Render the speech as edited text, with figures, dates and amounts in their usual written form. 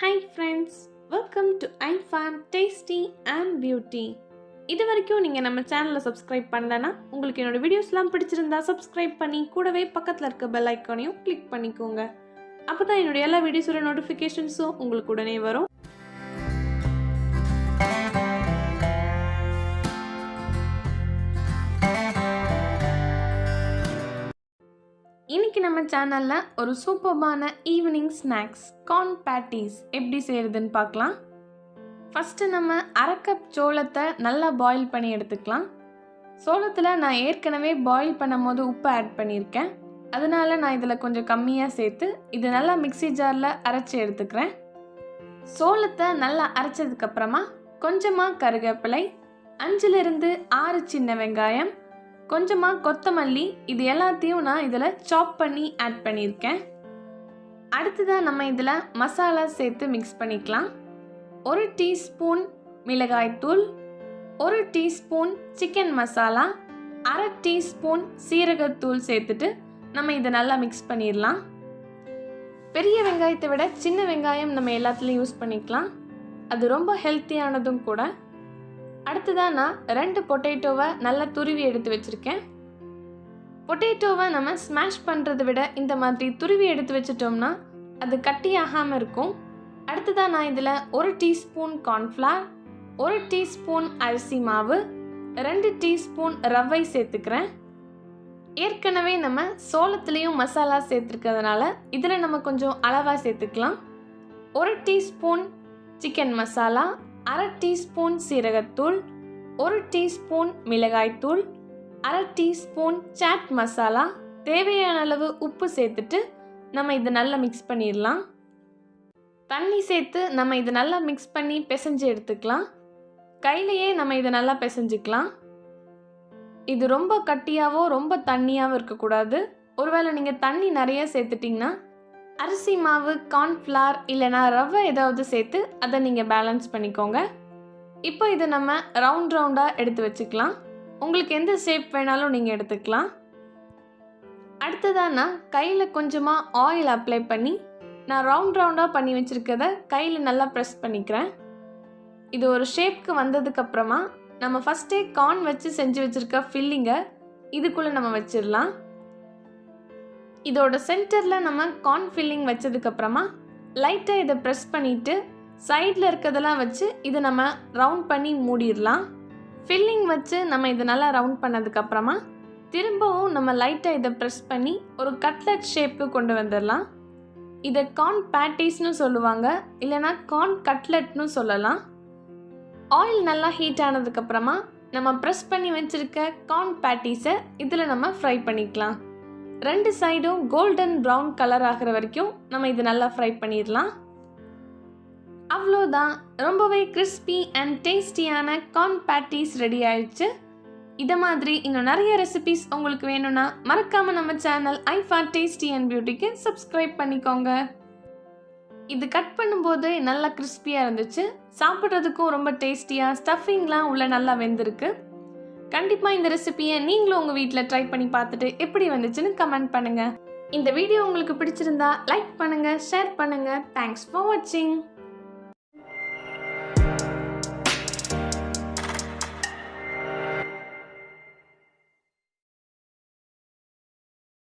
Hi friends, welcome to AYIFA Tasty and Beauty. இது வரைக்கும் நீங்க நம்ம சேனலை சப்ஸ்கிரைப் பண்ணலனா உங்களுக்கு என்னோட வீடியோஸ்லாம் பிடிச்சிருந்தா சப்ஸ்கிரைப் பண்ணி கூடவே பக்கத்துல இருக்க பெல் ஐகானையும் கிளிக் பண்ணிக்கோங்க. அப்பதான் என்னோட எல்லா வீடியோஸோட நோட்டிஃபிகேஷன்ஸும் உங்களுக்கு உடனே வரும். இன்னைக்கு நம்ம சேனல்ல ஒரு சூப்பர்பான ஈவினிங் ஸ்நாக்ஸ் கார்ன் பேட்டிஸ் எப்படி செய்யறதுன்னு பார்க்கலாம். ஃபர்ஸ்ட் நம்ம அரை கப் சோளத்தை நல்லா பாயில் பண்ணி எடுத்துக்கலாம். சோளத்தில் நான் ஏற்கனவே பாயில் பண்ணும்போது உப்பு ஆட் பண்ணியிருக்கேன், அதனால நான் இதில் கொஞ்சம் கம்மியாக சேர்த்து இது நல்லா மிக்ஸி ஜாரில் அரைச்சி எடுத்துக்கிறேன். சோளத்தை நல்லா அரைச்சதுக்கப்புறமா கொஞ்சமாக கருவேப்பிலை, 5லிருந்து 6 சின்ன வெங்காயம், கொஞ்சமாக கொத்தமல்லி, இது எல்லாத்தையும் நான் இதில் சாப் பண்ணி ஆட் பண்ணியிருக்கேன். அடுத்ததாக நம்ம இதில் மசாலா சேர்த்து மிக்ஸ் பண்ணிக்கலாம். 1 டீஸ்பூன் மிளகாய்த்தூள், 1 டீஸ்பூன் சிக்கன் மசாலா, அரை டீஸ்பூன் சீரகத்தூள் சேர்த்துட்டு நம்ம இதை நல்லா மிக்ஸ் பண்ணிடலாம். பெரிய வெங்காயத்தை விட சின்ன வெங்காயம் நம்ம எல்லாத்துலேயும் யூஸ் பண்ணிக்கலாம், அது ரொம்ப ஹெல்த்தியானதும் கூட. அடுத்ததாக நான் 2 பொட்டேட்டோவை நல்லா துருவி எடுத்து வச்சுருக்கேன். பொட்டேட்டோவை நம்ம ஸ்மாஷ் பண்ணுறதை விட இந்த மாதிரி துருவி எடுத்து வச்சிட்டோம்னா அது கட்டியாகாமல் இருக்கும். அடுத்ததாக நான் இதில் 1 டீஸ்பூன் கார்ன்ஃப்ளவர், 1 டீஸ்பூன் அரிசி மாவு, 2 டீஸ்பூன் ரவை சேர்த்துக்கிறேன். ஏற்கனவே நம்ம சோளத்துலேயும் மசாலா சேர்த்துருக்கிறதுனால இதில் நம்ம கொஞ்சம் அளவாக சேர்த்துக்கலாம். 1 டீஸ்பூன் சிக்கன் மசாலா, அரை டீஸ்பூன் சீரகத்தூள், 1 டீஸ்பூன் மிளகாய்த்தூள், அரை டீஸ்பூன் சாட் மசாலா, தேவையான அளவு உப்பு சேர்த்துட்டு நம்ம இதை நல்லா மிக்ஸ் பண்ணிடலாம். தண்ணி சேர்த்து நம்ம இதை நல்லா மிக்ஸ் பண்ணி பிசைஞ்சு எடுத்துக்கலாம். கையிலையே நம்ம இதை நல்லா பிசைஞ்சிக்கலாம். இது ரொம்ப கட்டியாவோ ரொம்ப தண்ணியாகவும் இருக்கக்கூடாது. ஒருவேளை நீங்கள் தண்ணி நிறைய சேர்த்துட்டிங்கன்னா அரிசி மாவு, கார்ன்ஃப்ளவர் இல்லைனா ரவை ஏதாவது சேர்த்து அதை நீங்கள் பேலன்ஸ் பண்ணிக்கோங்க. இப்போ இதை நம்ம ரவுண்டாக எடுத்து வச்சுக்கலாம். உங்களுக்கு எந்த ஷேப் வேணாலும் நீங்கள் எடுத்துக்கலாம். அடுத்ததாக நான் கையில் கொஞ்சமாக ஆயில் அப்ளை பண்ணி நான் ரவுண்டாக பண்ணி வச்சுருக்கதை கையில் நல்லா ப்ரெஸ் பண்ணிக்கிறேன். இது ஒரு ஷேப்க்கு வந்ததுக்கப்புறமா நம்ம ஃபஸ்ட்டே கார்ன் வச்சு செஞ்சு வச்சுருக்க ஃபில்லிங்கை இதுக்குள்ளே நம்ம வச்சிடலாம். இதோட சென்டரில் நம்ம கார்ன் ஃபில்லிங் வச்சதுக்கப்புறமா லைட்டாக இதை ப்ரெஸ் பண்ணிவிட்டு சைடில் இருக்கிறதெல்லாம் வச்சு இதை நம்ம ரவுண்ட் பண்ணி மூடிடலாம். ஃபில்லிங் வச்சு நம்ம இதை நல்லா ரவுண்ட் பண்ணதுக்கப்புறமா திரும்பவும் நம்ம லைட்டாக இதை ப்ரெஸ் பண்ணி ஒரு கட்லெட் ஷேப்புக்கு கொண்டு வந்துடலாம். இதை கார்ன் பேட்டிஸ்னு சொல்லுவாங்க, இல்லைனா கார்ன் கட்லெட்னு சொல்லலாம். ஆயில் நல்லா ஹீட் ஆனதுக்கப்புறமா நம்ம ப்ரெஸ் பண்ணி வச்சுருக்க கார்ன் பேட்டிஸை இதில் நம்ம ஃப்ரை பண்ணிக்கலாம். 2 சைடும் கோல்டன் ப்ரௌன் கலர் ஆகிற வரைக்கும் நம்ம இது நல்லா ஃப்ரை பண்ணிடலாம். அவ்வளோதான், ரொம்பவே கிறிஸ்பி அண்ட் டேஸ்டியான கார்ன் பேட்டிஸ் ரெடி ஆயிடுச்சு. இதை மாதிரி இன்னும் நிறைய ரெசிபிஸ் உங்களுக்கு வேணும்னா மறக்காமல் நம்ம சேனல் AYIFA Tasty and Beautyக்கு சப்ஸ்கிரைப் பண்ணிக்கோங்க. இது கட் பண்ணும்போது நல்லா கிறிஸ்பியாக இருந்துச்சு, சாப்பிட்றதுக்கும் ரொம்ப டேஸ்டியாக, ஸ்டஃபிங்லாம் உள்ள நல்லா வெந்திருக்கு. கண்டிப்பாக இந்த ரெசிபியை நீங்களும் உங்கள் வீட்டில் ட்ரை பண்ணி பார்த்துட்டு எப்படி வந்துச்சுன்னு கமெண்ட் பண்ணுங்கள். இந்த வீடியோ உங்களுக்கு பிடிச்சிருந்தா லைக் பண்ணுங்கள், ஷேர் பண்ணுங்கள். தேங்க்ஸ் ஃபார் வாட்சிங்.